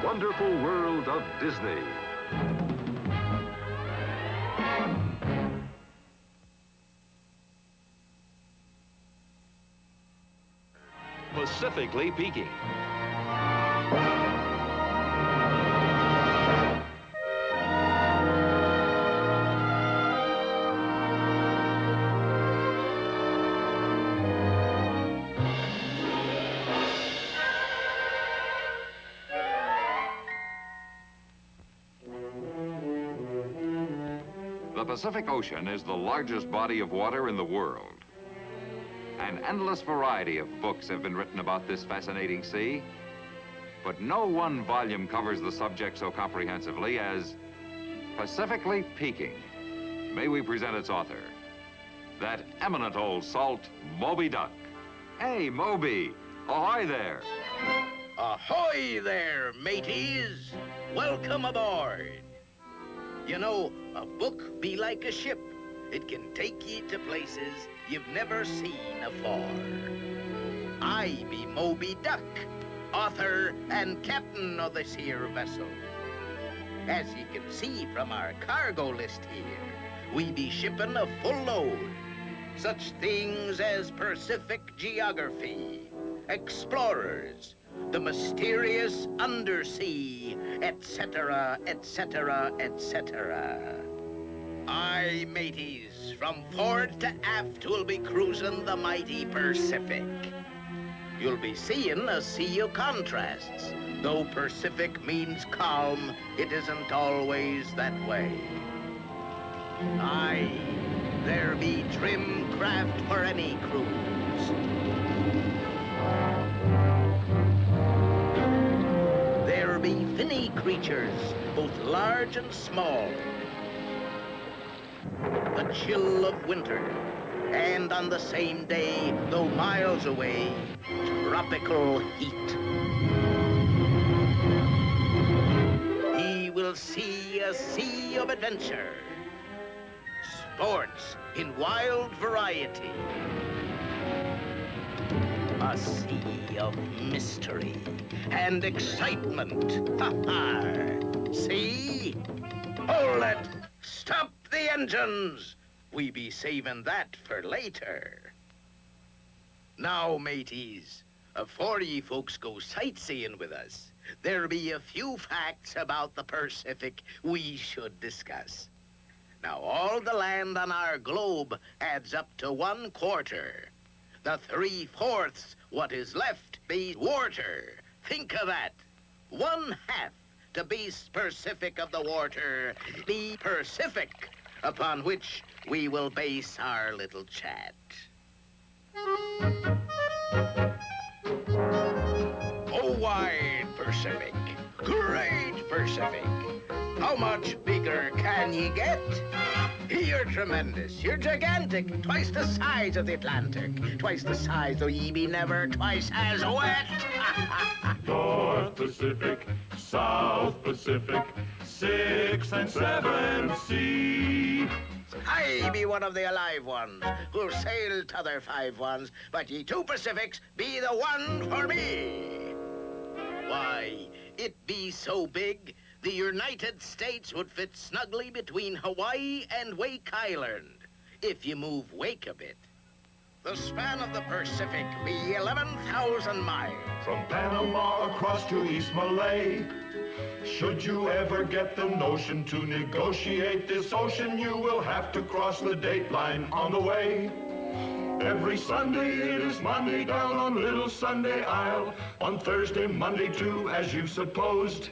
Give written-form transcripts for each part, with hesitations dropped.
wonderful world of Disney. Pacifically Peeking. The Pacific Ocean is the largest body of water in the world. An endless variety of books have been written about this fascinating sea, but no one volume covers the subject so comprehensively as Pacifically Peeking. May we present its author, that eminent old salt, Moby Duck. Hey, Moby, ahoy there. Ahoy there, mateys. Welcome aboard. You know, a book be like a ship. It can take ye to places you've never seen afore. I be Moby Duck, author and captain of this here vessel. As ye can see from our cargo list here, we be shipping a full load. Such things as Pacific geography, explorers, the mysterious undersea, etc., etc., etc. Aye, mateys, from forward to aft we'll be cruising the mighty Pacific. You'll be seeing a sea of contrasts. Though Pacific means calm, it isn't always that way. Aye, there be trim craft for any cruise. There be finny creatures, both large and small. The chill of winter, and on the same day, though miles away, tropical heat. He will see a sea of adventure, sports in wild variety, a sea of mystery and excitement. Ha ha! See? Hold it! Stop the engines! We be saving that for later. Now, mateys, afore ye folks go sightseeing with us, there be a few facts about the Pacific we should discuss. Now, all the land on our globe adds up to 1/4. The 3/4 what is left be water. Think of that. 1/2 to be Pacific of the water, the Pacific, upon which we will base our little chat. Oh, wide Pacific, great Pacific. How much bigger can ye get? You're tremendous, you're gigantic, twice the size of the Atlantic, twice the size, though ye be never twice as wet. North Pacific, South Pacific, 6 and 7 seas. I be one of the alive ones who'll sail t'other 5 ones, but ye 2 Pacifics be the one for me. Why, it be so big, the United States would fit snugly between Hawaii and Wake Island, if you move Wake a bit. The span of the Pacific be 11,000 miles. From Panama across to East Malay. Should you ever get the notion to negotiate this ocean, you will have to cross the date line on the way. Every Sunday it is Monday down on Little Sunday Isle. On Thursday, Monday too, as you supposed.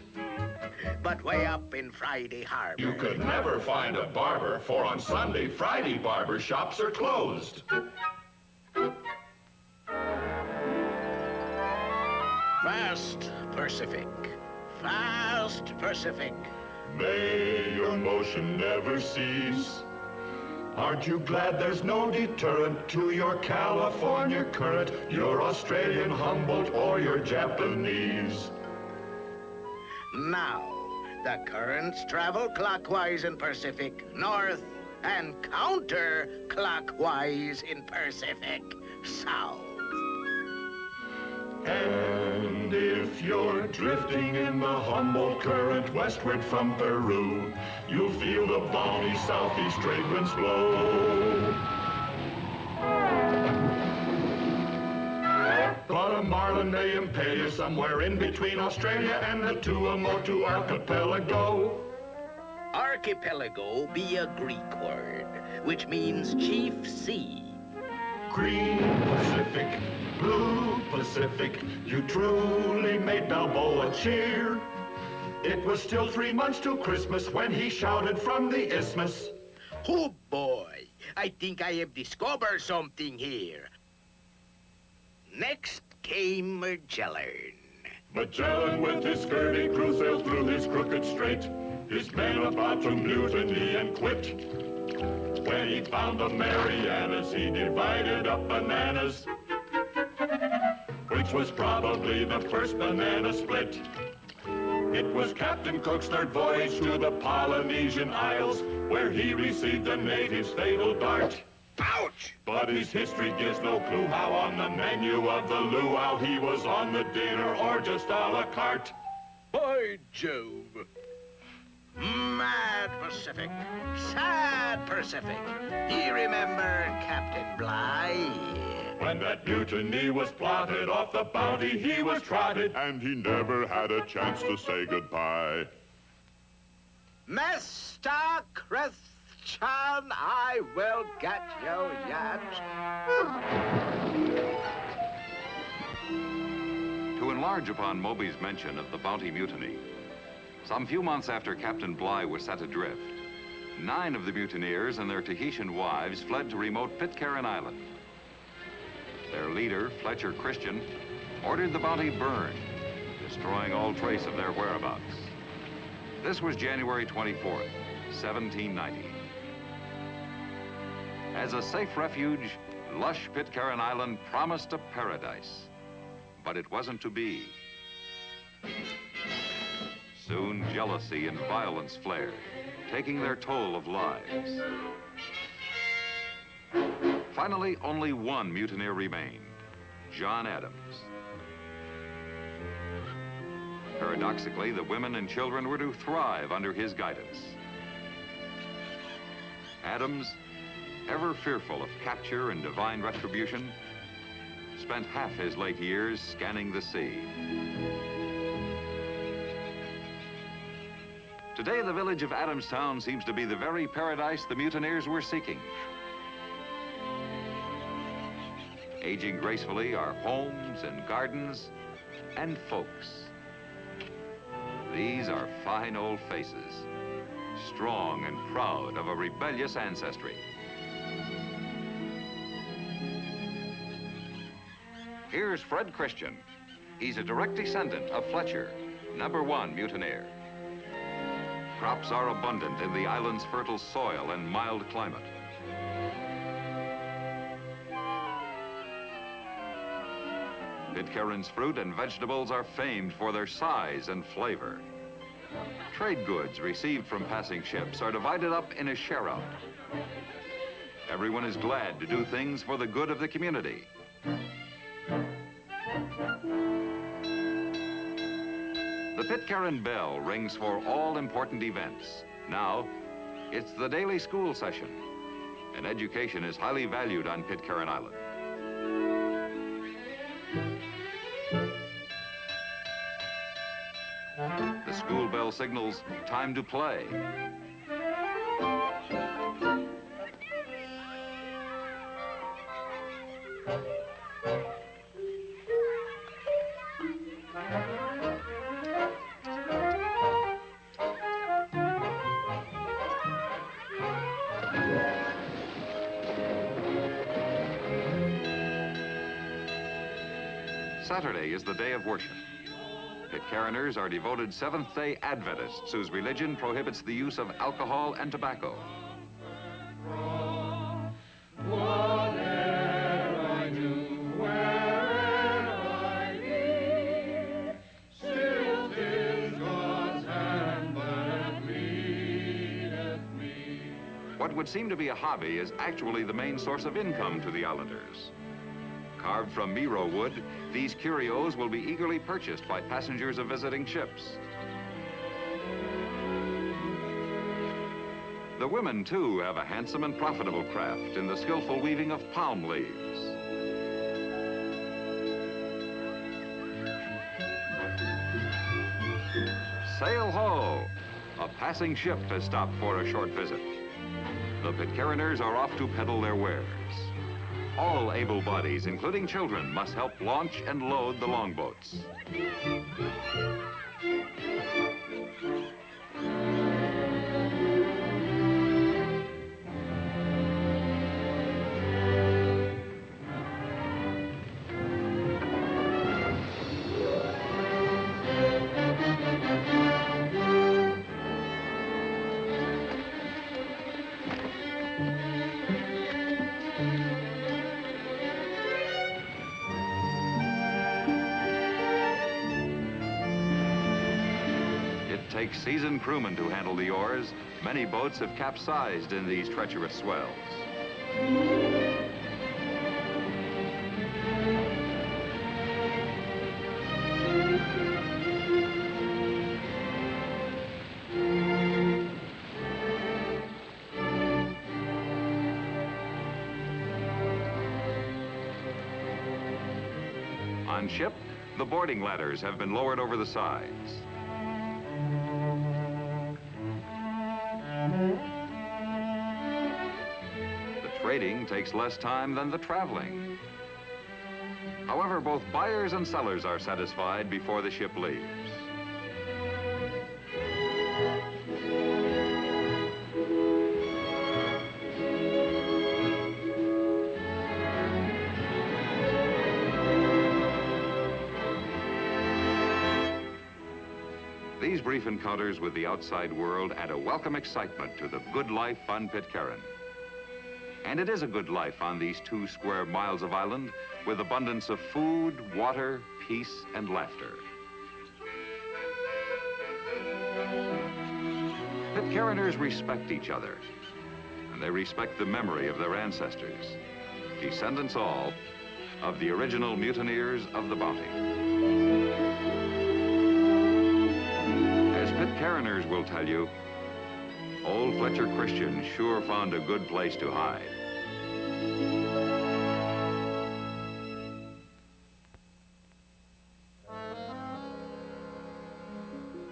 But way up in Friday Harbor, You could never find a barber, for on Sunday, Friday barber shops are closed. Fast Pacific, fast Pacific. May your motion never cease. Aren't you glad there's no deterrent to your California current, your Australian Humboldt, or your Japanese? Now, the currents travel clockwise in Pacific north and counterclockwise in Pacific south. And if you're drifting in the Humboldt current westward from Peru, you'll feel the balmy southeast trade winds blow. But a marlin may impale you somewhere in between Australia and the Tuamotu archipelago. Archipelago be a Greek word, which means chief sea. Green Pacific, blue Pacific, you truly made Balboa cheer. It was still 3 months till Christmas when he shouted from the isthmus. Oh boy, I think I have discovered something here. Next came Magellan. Magellan with his scurvy crew sailed through his crooked strait, his men about to mutiny and quit. When he found the Marianas, he divided up bananas, which was probably the first banana split. It was Captain Cook's third voyage to the Polynesian Isles, where he received the natives' fatal dart. Ouch! But his history gives no clue how on the menu of the luau he was on the dinner or just a la carte. By Jove! Mad Pacific, sad Pacific. Do you remember Captain Bligh? When that mutiny was plotted off the Bounty, he was trotted, and he never had a chance to say goodbye. Mr. Christian, I will get you yet. To enlarge upon Moby's mention of the Bounty Mutiny, some few months after Captain Bligh was set adrift, 9 of the mutineers and their Tahitian wives fled to remote Pitcairn Island. Their leader, Fletcher Christian, ordered the Bounty burned, destroying all trace of their whereabouts. This was January 24th, 1790. As a safe refuge, lush Pitcairn Island promised a paradise, but it wasn't to be. Soon jealousy and violence flared, taking their toll of lives. Finally, only one mutineer remained, John Adams. Paradoxically, the women and children were to thrive under his guidance. Adams, ever fearful of capture and divine retribution, spent half his late years scanning the sea. Today, the village of Adamstown seems to be the very paradise the mutineers were seeking. Aging gracefully are homes and gardens and folks. These are fine old faces, strong and proud of a rebellious ancestry. Here's Fred Christian. He's a direct descendant of Fletcher, #1 mutineer. Crops are abundant in the island's fertile soil and mild climate. Pitcairn's fruit and vegetables are famed for their size and flavor. Trade goods received from passing ships are divided up in a share-out. Everyone is glad to do things for the good of the community. The Pitcairn bell rings for all important events. Now, it's the daily school session, and education is highly valued on Pitcairn Island. The school bell signals time to play. Saturday is the day of worship. Pitcairners are devoted Seventh-day Adventists whose religion prohibits the use of alcohol and tobacco. What would seem to be a hobby is actually the main source of income to the islanders. Carved from Miro wood, these curios will be eagerly purchased by passengers of visiting ships. The women, too, have a handsome and profitable craft in the skillful weaving of palm leaves. Sail ho! A passing ship has stopped for a short visit. The Pitcairners are off to peddle their wares. All able bodies, including children, must help launch and load the longboats. Takes seasoned crewmen to handle the oars. Many boats have capsized in these treacherous swells. On ship, the boarding ladders have been lowered over the sides. Trading takes less time than the traveling. However, both buyers and sellers are satisfied before the ship leaves. These brief encounters with the outside world add a welcome excitement to the good life on Pitcairn. And it is a good life on these 2 square miles of island with abundance of food, water, peace, and laughter. Pitcairners respect each other, and they respect the memory of their ancestors, descendants all of the original mutineers of the Bounty. As Pitcairners will tell you, old Fletcher Christian sure found a good place to hide.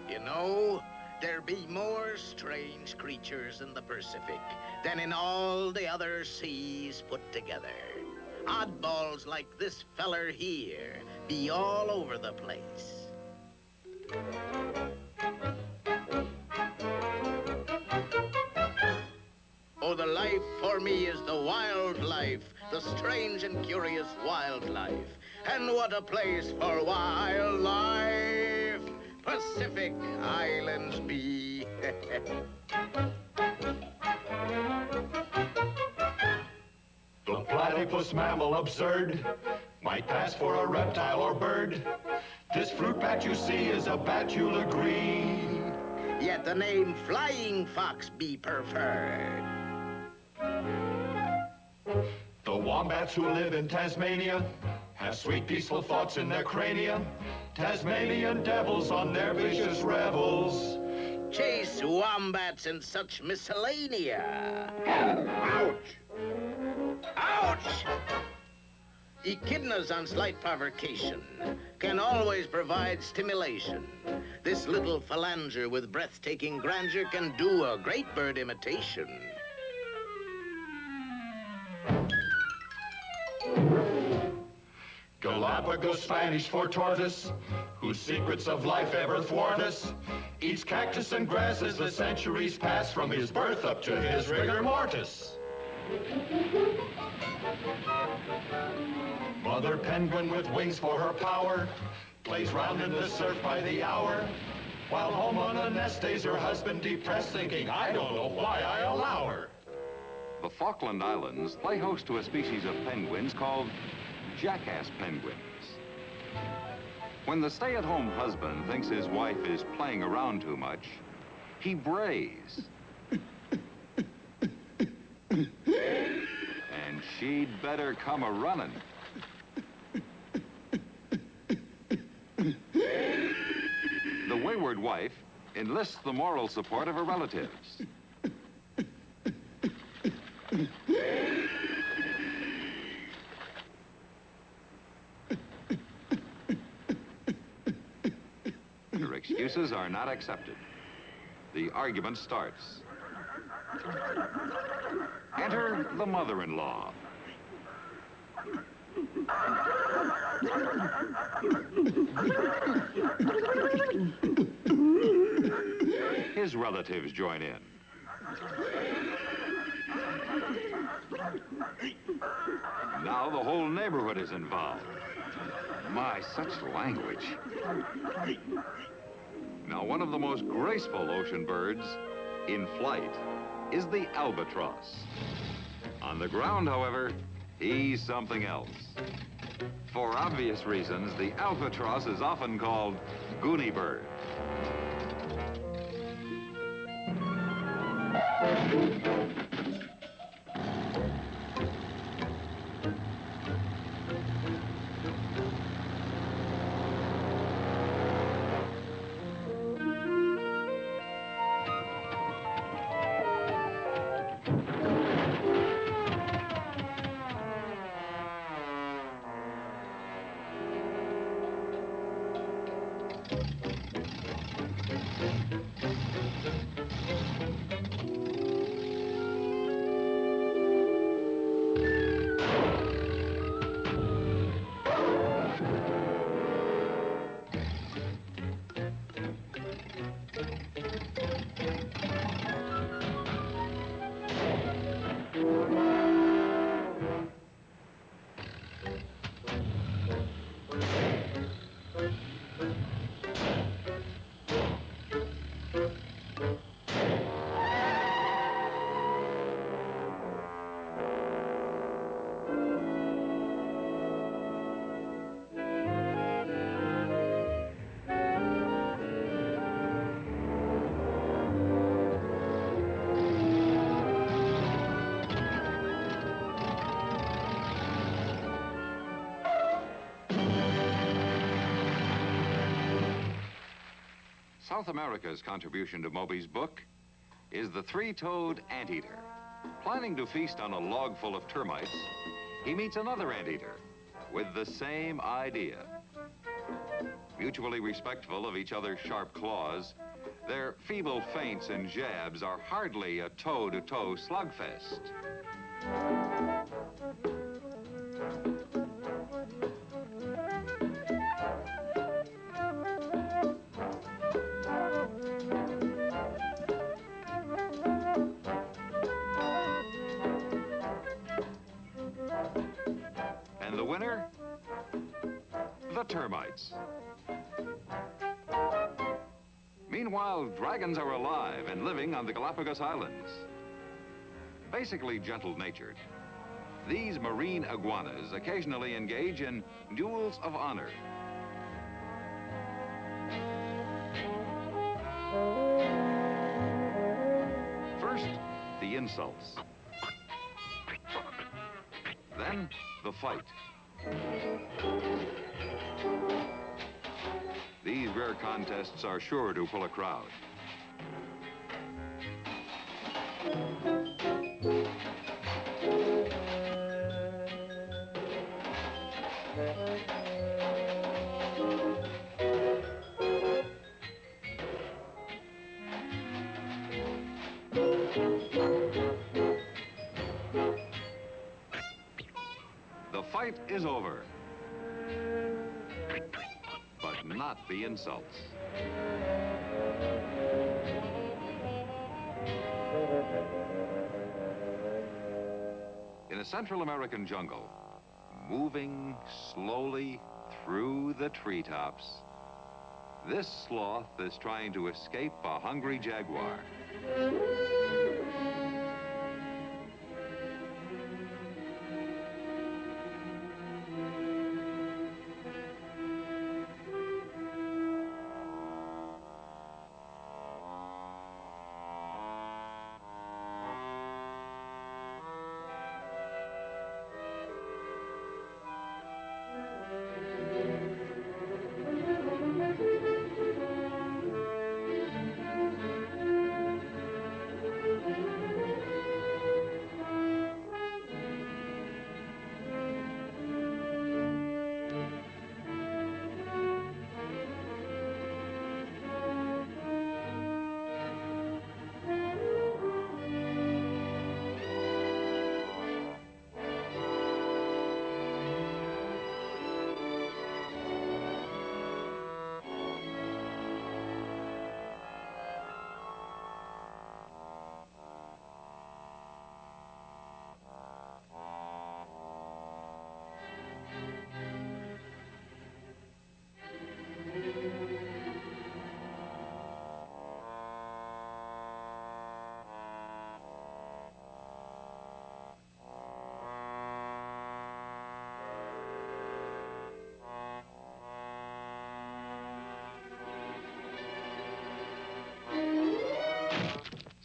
You know, there be more strange creatures in the Pacific than in all the other seas put together. Oddballs like this feller here be all over the place. Oh, the life for me is the wildlife, the strange and curious wildlife. And what a place for wildlife Pacific Islands be. The platypus mammal absurd might pass for a reptile or bird. This fruit bat you see is a bat, you'll agree. Yet the name flying fox be preferred. The wombats who live in Tasmania have sweet, peaceful thoughts in their crania. Tasmanian devils on their vicious revels Chase wombats and such miscellanea. Ouch! Ouch! Echidnas on slight provocation can always provide stimulation. This little phalanger with breathtaking grandeur can do a great bird imitation. Galapagos Spanish for tortoise, whose secrets of life ever thwart us. Eats cactus and grass as the centuries pass from his birth up to his rigor mortis. Mother penguin with wings for her power plays round in the surf by the hour, while home on a nest stays her husband depressed, thinking, I don't know why I allow her. The Falkland Islands play host to a species of penguins called jackass penguins. When the stay-at-home husband thinks his wife is playing around too much, he brays. And she'd better come a-running. wayward wife enlists the moral support of her relatives. Her excuses are not accepted. The argument starts. Enter the mother-in-law. His relatives join in. Now the whole neighborhood is involved. My, such language. Now, one of the most graceful ocean birds in flight is the albatross. On the ground, however, he's something else. For obvious reasons, the albatross is often called Goonie Bird. South America's contribution to Moby's book is the three-toed anteater. Planning to feast on a log full of termites, he meets another anteater with the same idea. Mutually respectful of each other's sharp claws, their feeble feints and jabs are hardly a toe-to-toe slugfest. And the winner? The termites. Meanwhile, dragons are alive and living on the Galapagos Islands. Basically gentle-natured, these marine iguanas occasionally engage in duels of honor. First, the insults. Then, the fight. These rare contests are sure to pull a crowd. The fight is over, but not the insults. In a Central American jungle, moving slowly through the treetops, this sloth is trying to escape a hungry jaguar.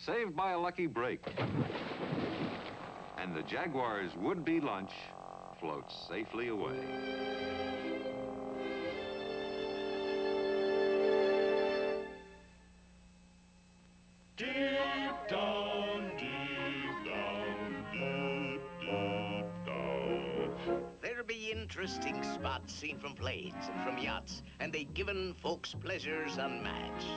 saved by a lucky break. And the Jaguar's would-be lunch floats safely away. Deep down, deep down, deep, deep down. There be interesting spots seen from planes and from yachts, and they given folks pleasures unmatched.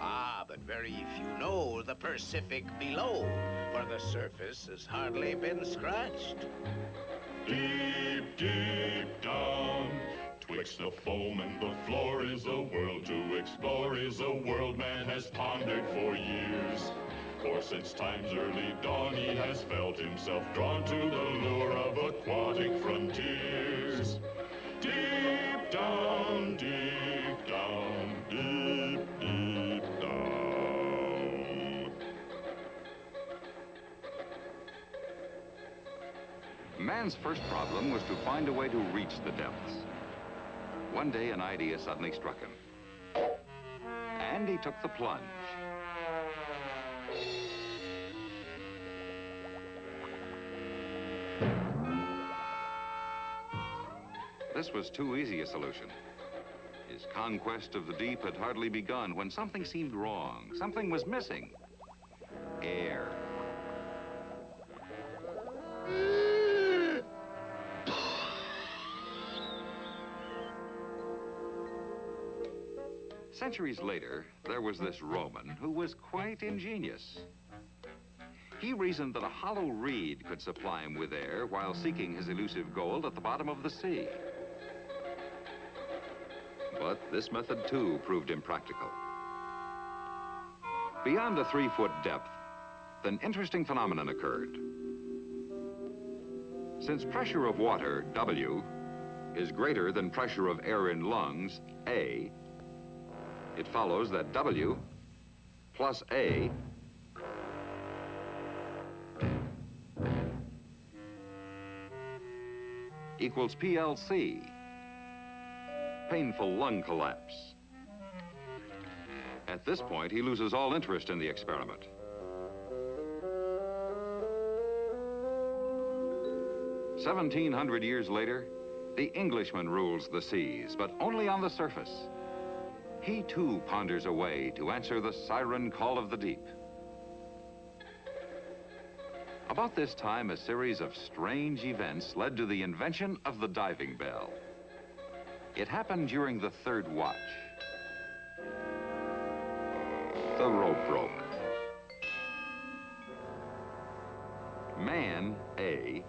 Ah, but very few know the Pacific below, for the surface has hardly been scratched. Deep, deep down, twixt the foam and the floor is a world to explore, is a world man has pondered for years. For since time's early dawn, he has felt himself drawn to the lure of aquatic frontiers. Deep down, deep down, deep, deep down. Man's first problem was to find a way to reach the depths. One day, an idea suddenly struck him. And he took the plunge. This was too easy a solution. His conquest of the deep had hardly begun when something seemed wrong. Something was missing. Air. Centuries later, there was this Roman who was quite ingenious. He reasoned that a hollow reed could supply him with air while seeking his elusive gold at the bottom of the sea. But this method, too, proved impractical. Beyond a 3-foot depth, an interesting phenomenon occurred. Since pressure of water, W, is greater than pressure of air in lungs, A, it follows that W plus A equals PLC, painful lung collapse. At this point, he loses all interest in the experiment. "1,700 years later, the Englishman rules the seas, but only on the surface. He too ponders a way to answer the siren call of the deep. About this time, a series of strange events led to the invention of the diving bell. It happened during the 3rd watch. The rope broke. Man, A,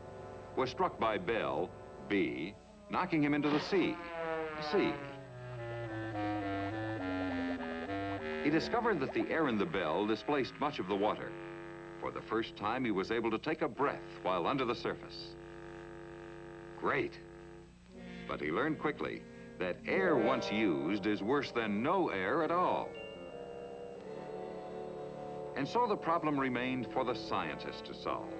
was struck by bell, B, knocking him into the sea, C. He discovered that the air in the bell displaced much of the water. For the first time, he was able to take a breath while under the surface. Great. But he learned quickly that air once used is worse than no air at all. And so the problem remained for the scientist to solve.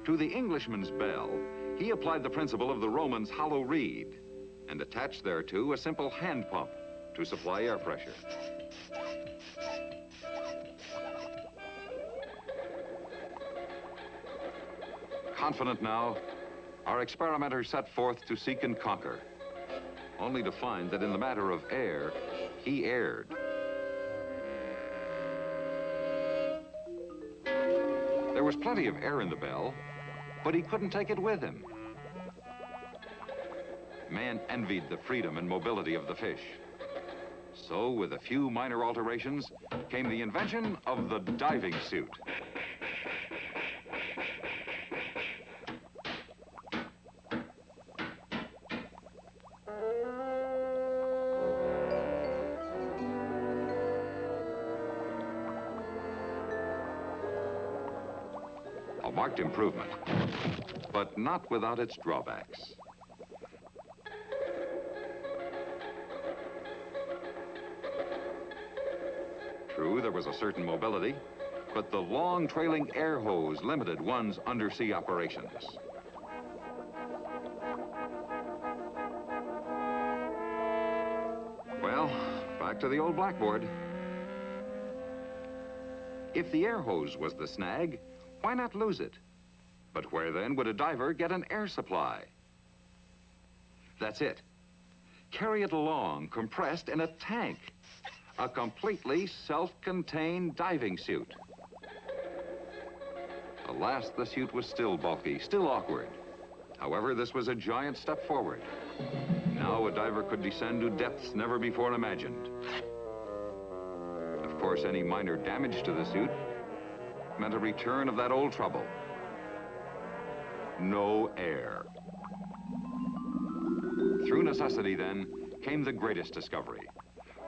To the Englishman's bell, he applied the principle of the Roman's hollow reed and attached thereto a simple hand pump to supply air pressure. Confident now, our experimenter set forth to seek and conquer, only to find that in the matter of air, he erred. There was plenty of air in the bell, but he couldn't take it with him. Man envied the freedom and mobility of the fish. So, with a few minor alterations, came the invention of the diving suit. A marked improvement, but not without its drawbacks. True, there was a certain mobility, but the long trailing air hose limited one's undersea operations. Well, back to the old blackboard. If the air hose was the snag, why not lose it? But where then would a diver get an air supply? That's it. Carry it along, compressed in a tank. A completely self-contained diving suit. Alas, the suit was still bulky, still awkward. However, this was a giant step forward. Now a diver could descend to depths never before imagined. Of course, any minor damage to the suit meant a return of that old trouble. No air. Through necessity, then, came the greatest discovery.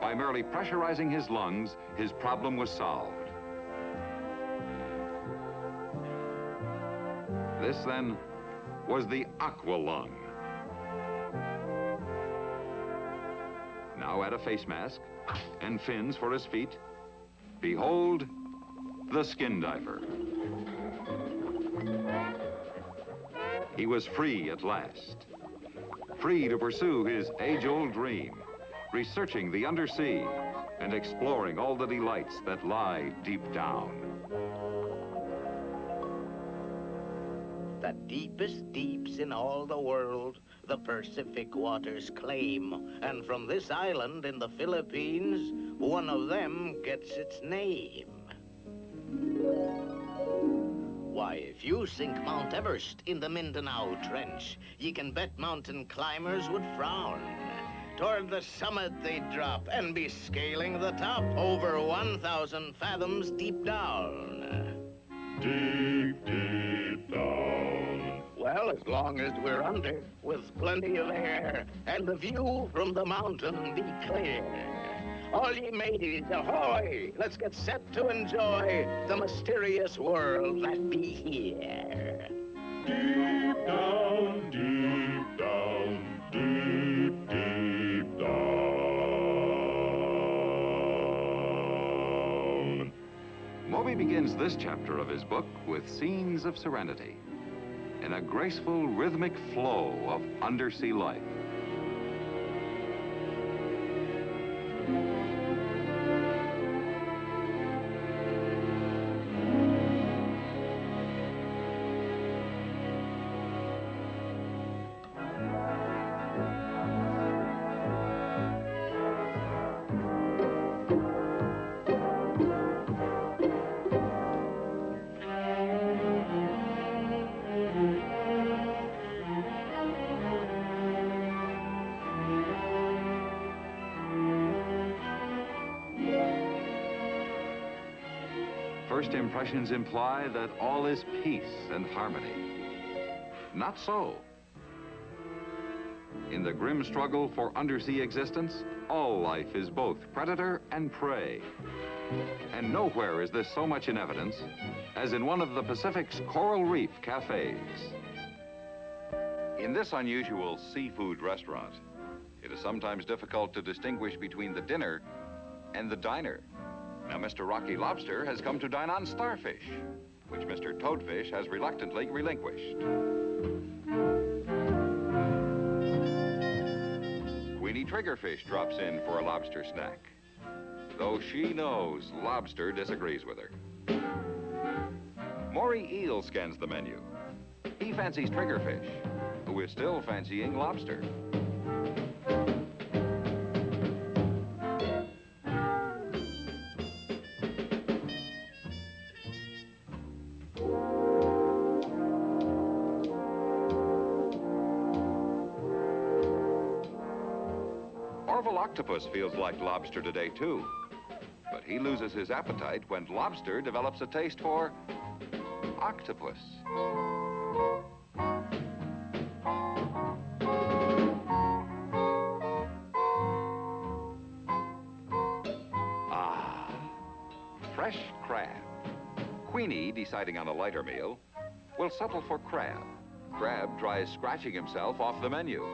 By merely pressurizing his lungs, his problem was solved. This, then, was the aqua lung. Now add a face mask and fins for his feet. Behold, the skin diver. He was free at last. Free to pursue his age-old dream, researching the undersea and exploring all the delights that lie deep down. The deepest deeps in all the world, the Pacific waters claim. And from this island in the Philippines, one of them gets its name. Why, if you sink Mount Everest in the Mindanao Trench, ye can bet mountain climbers would frown. Toward the summit they'd drop and be scaling the top over 1,000 fathoms deep down. Deep, deep down. Well, as long as we're under, with plenty of air, and the view from the mountain be clear. All ye mateys, ahoy! Let's get set to enjoy the mysterious world that be here. Deep down, deep down, deep, deep down. Moby begins this chapter of his book with scenes of serenity in a graceful, rhythmic flow of undersea life. First impressions imply that all is peace and harmony. Not so. In the grim struggle for undersea existence, all life is both predator and prey. And nowhere is this so much in evidence as in one of the Pacific's coral reef cafes. In this unusual seafood restaurant, it is sometimes difficult to distinguish between the dinner and the diner. Now, Mr. Rocky Lobster has come to dine on starfish, which Mr. Toadfish has reluctantly relinquished. Queenie Triggerfish drops in for a lobster snack, though she knows lobster disagrees with her. Maury Eel scans the menu. He fancies Triggerfish, who is still fancying lobster. Octopus feels like lobster today, too. But he loses his appetite when lobster develops a taste for octopus. Ah, fresh crab. Queenie, deciding on a lighter meal, will settle for crab. Crab tries scratching himself off the menu.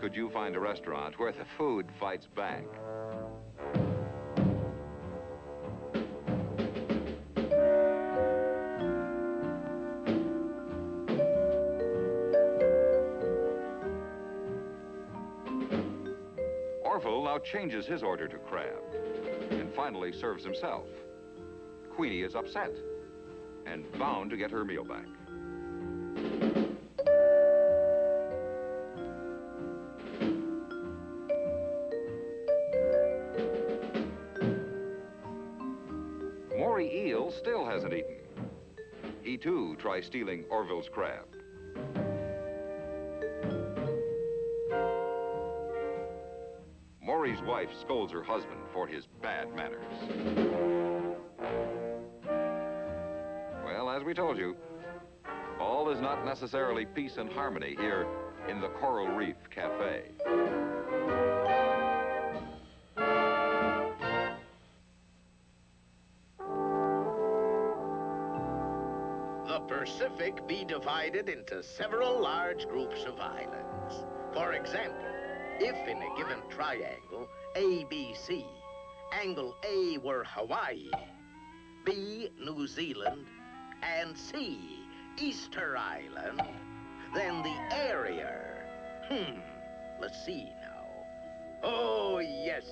could you find a restaurant where the food fights back? Orville now changes his order to crab and finally serves himself. Queenie is upset and bound to get her meal back. Maury Eel still hasn't eaten. He too tries stealing Orville's crab. Maury's wife scolds her husband for his bad manners. Well, as we told you, all is not necessarily peace and harmony here in the Coral Reef Cafe. The Pacific be divided into several large groups of islands. For example, if in a given triangle, ABC, angle A were Hawaii, B, New Zealand, and C, Easter Island, then the area, let's see now. Oh, yes,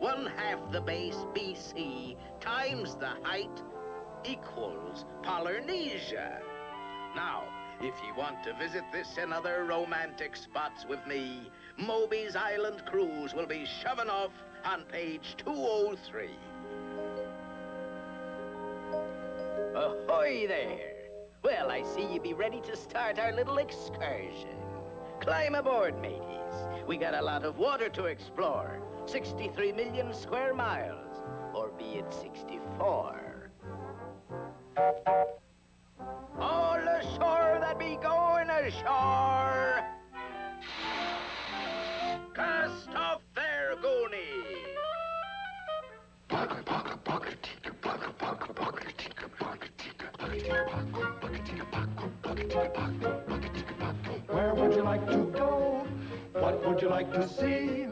1/2 the base BC times the height equals Polynesia. Now, if you want to visit this and other romantic spots with me, Moby's Island Cruise will be shoving off on page 203. Ahoy there! Well, I see you be ready to start our little excursion. Climb aboard, mateys. We got a lot of water to explore. 63 million square miles, or be it 64. All ashore that be going ashore. Cast off there, Goonie. Where would you like to go? What would you like to see?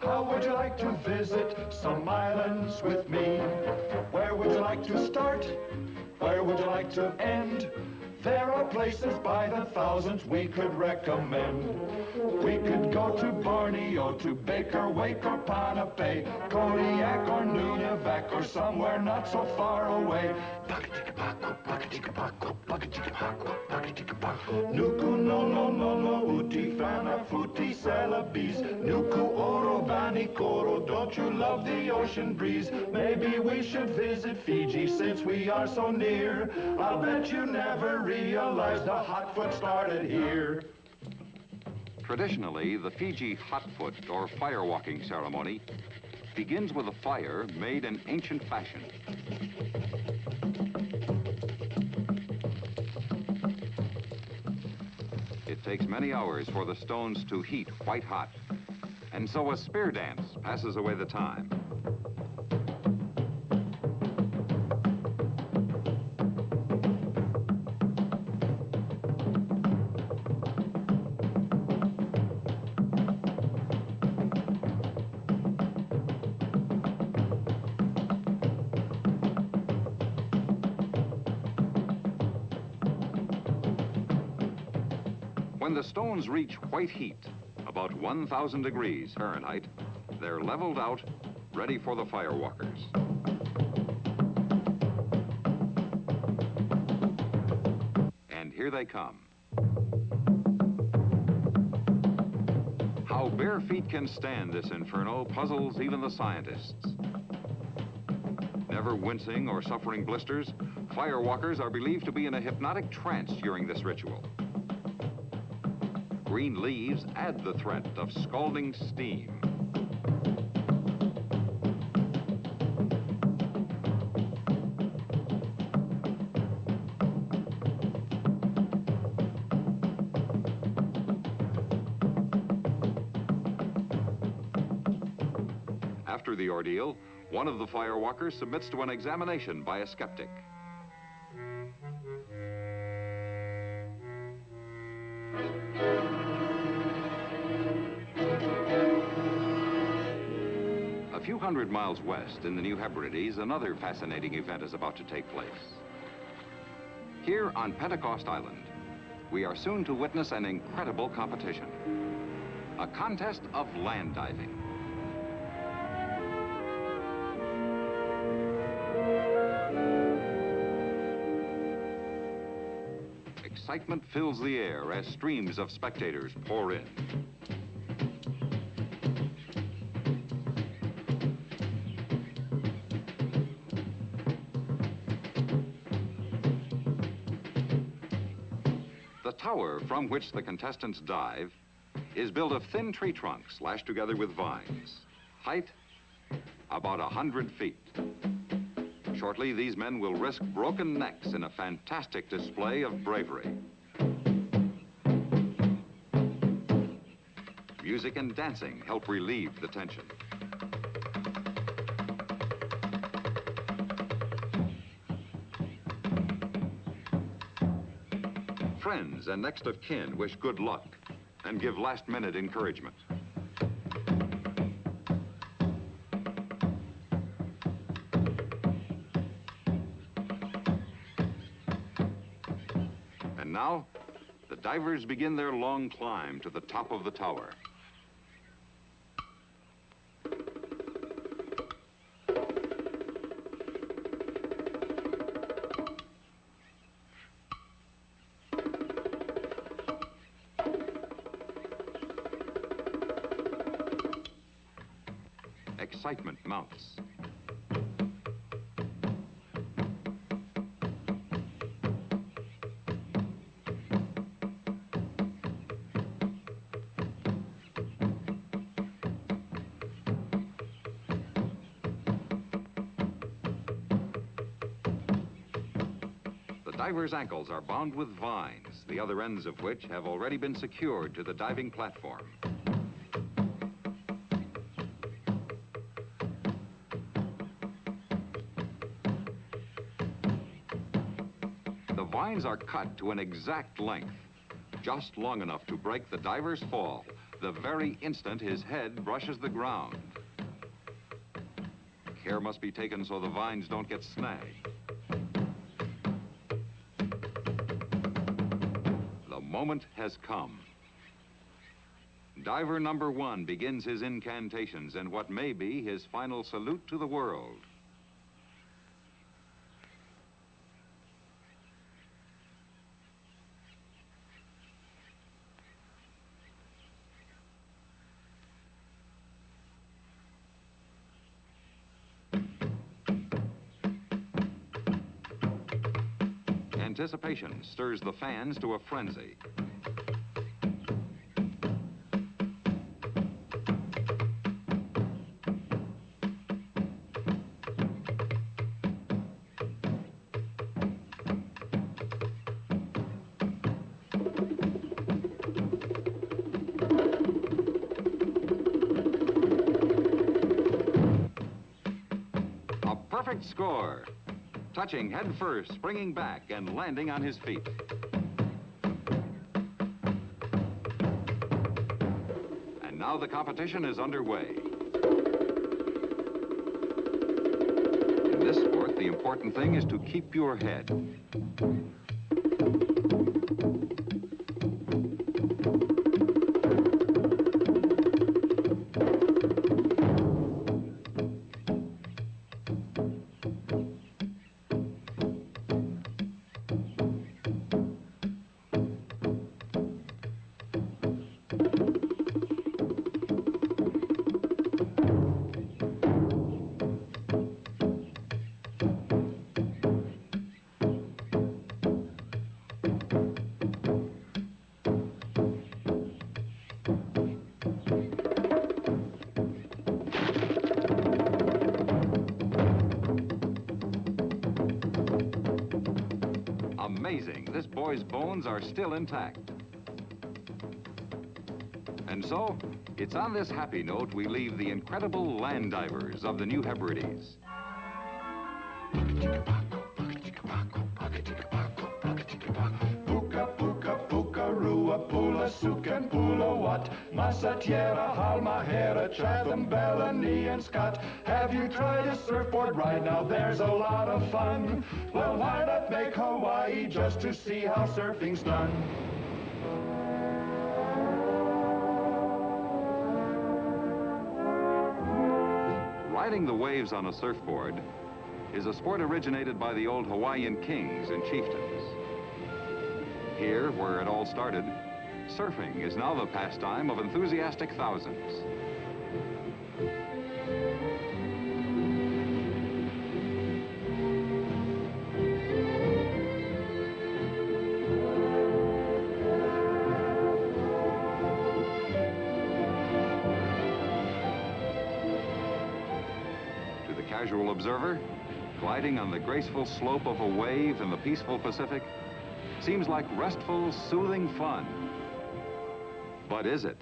How would you like to visit some islands with me? Where would you like to start? Where would you like to end? There are places by the thousands we could recommend. We could go to Borneo, to Baker, Wake, or Ponape, Kodiak, or Nunavak, or somewhere not so far away. Nuku no no no no uti fana futi celebes. Nuku oro vani koro, don't you love the ocean breeze? Maybe we should visit Fiji since we are so near. I'll bet you never realized the hotfoot started here. Traditionally, the Fiji hotfoot or firewalking ceremony begins with a fire made in ancient fashion. It takes many hours for the stones to heat white hot, and so a spear dance passes away the time. When the stones reach white heat, about 1,000 degrees Fahrenheit, they're leveled out, ready for the firewalkers. And here they come. How bare feet can stand this inferno puzzles even the scientists. Never wincing or suffering blisters, firewalkers are believed to be in a hypnotic trance during this ritual. Green leaves add the threat of scalding steam. After the ordeal, one of the firewalkers submits to an examination by a skeptic. few hundred miles west in the New Hebrides, another fascinating event is about to take place. Here on Pentecost Island, we are soon to witness an incredible competition. A contest of land diving. Excitement fills the air as streams of spectators pour in. The tower from which the contestants dive is built of thin tree trunks lashed together with vines. Height, about 100 feet. Shortly, these men will risk broken necks in a fantastic display of bravery. Music and dancing help relieve the tension. Friends and next of kin wish good luck and give last-minute encouragement. And now, the divers begin their long climb to the top of the tower. Excitement mounts. The divers' ankles are bound with vines, the other ends of which have already been secured to the diving platform. The vines are cut to an exact length, just long enough to break the diver's fall the very instant his head brushes the ground. Care must be taken so the vines don't get snagged. The moment has come. Diver number 1 begins his incantations and what may be his final salute to the world. Anticipation stirs the fans to a frenzy. A perfect score. Touching head first, springing back, and landing on his feet. And now the competition is underway. In this sport, the important thing is to keep your head. Amazing, this boy's bones are still intact. And so, it's on this happy note we leave the incredible land divers of the New Hebrides. Puka, puka, puka, rua, pula, sukan, pula, what? Massa, Tierra, Halmahera, Chatham, Bellany, and Scott. Have you tried a surfboard ride? Now there's a lot of fun. Well, why not make Hawaii just to see how surfing's done? Riding the waves on a surfboard is a sport originated by the old Hawaiian kings and chieftains. Here, where it all started, surfing is now the pastime of enthusiastic thousands. To the casual observer, gliding on the graceful slope of a wave in the peaceful Pacific seems like restful, soothing fun. But is it?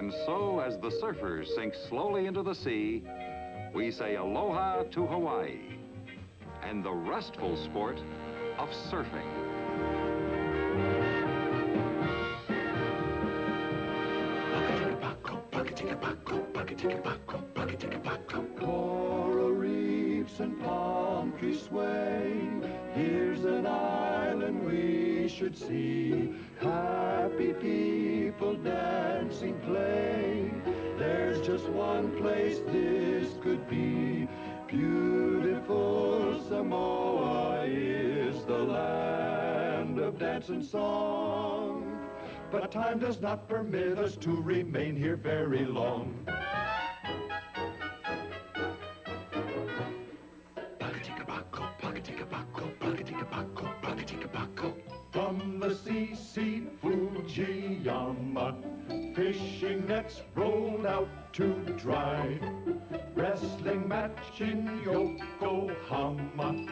And so, as the surfers sink slowly into the sea, we say aloha to Hawaii and the restful sport of surfing. Coral reefs and palm trees sway. Here's an island we should see. Happy people dancing, play. There's just one place this could be. Beautiful Samoa is the land of dance and song. But time does not permit us to remain here very long. From the sea, Fujiyama, fishing nets rolled out to dry. Wrestling match in Yokohama,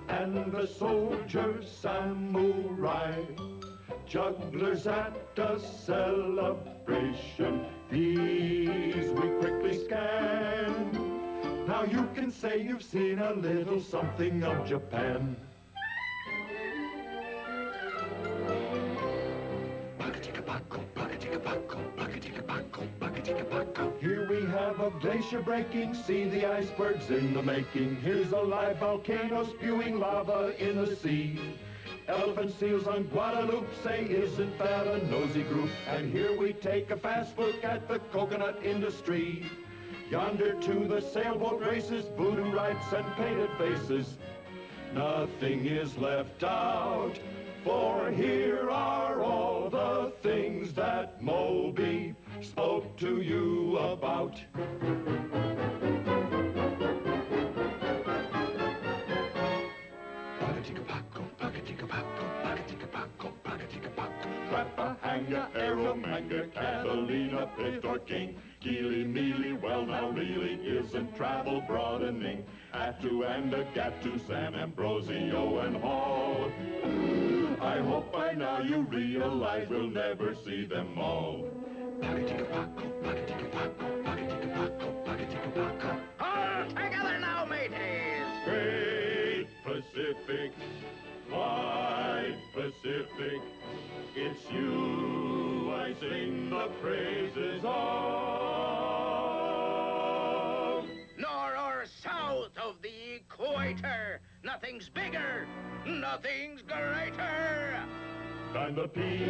and the soldier samurai. Jugglers at a celebration, these we quickly scan. Now you can say you've seen a little something of Japan. Here we have a glacier breaking, see the icebergs in the making. Here's a live volcano spewing lava in the sea. Elephant seals on Guadalupe, say, isn't that a nosy group? And here we take a fast look at the coconut industry. Yonder to the sailboat races, voodoo rites and painted faces. Nothing is left out, for here are all the things that Moby spoke to you about. Rapahanga, Aeromanga, Catalina, Pitor King, Keely, Mealy, well now really isn't travel broadening. Atuanda, Gatu, San Ambrosio, and Hall. I hope by now you realize we'll never see them all. All together now, mateys! Great Pacific, wide Pacific, it's you I sing the praises of. Nor or south of the equator, nothing's bigger, nothing's greater. And the Pacific.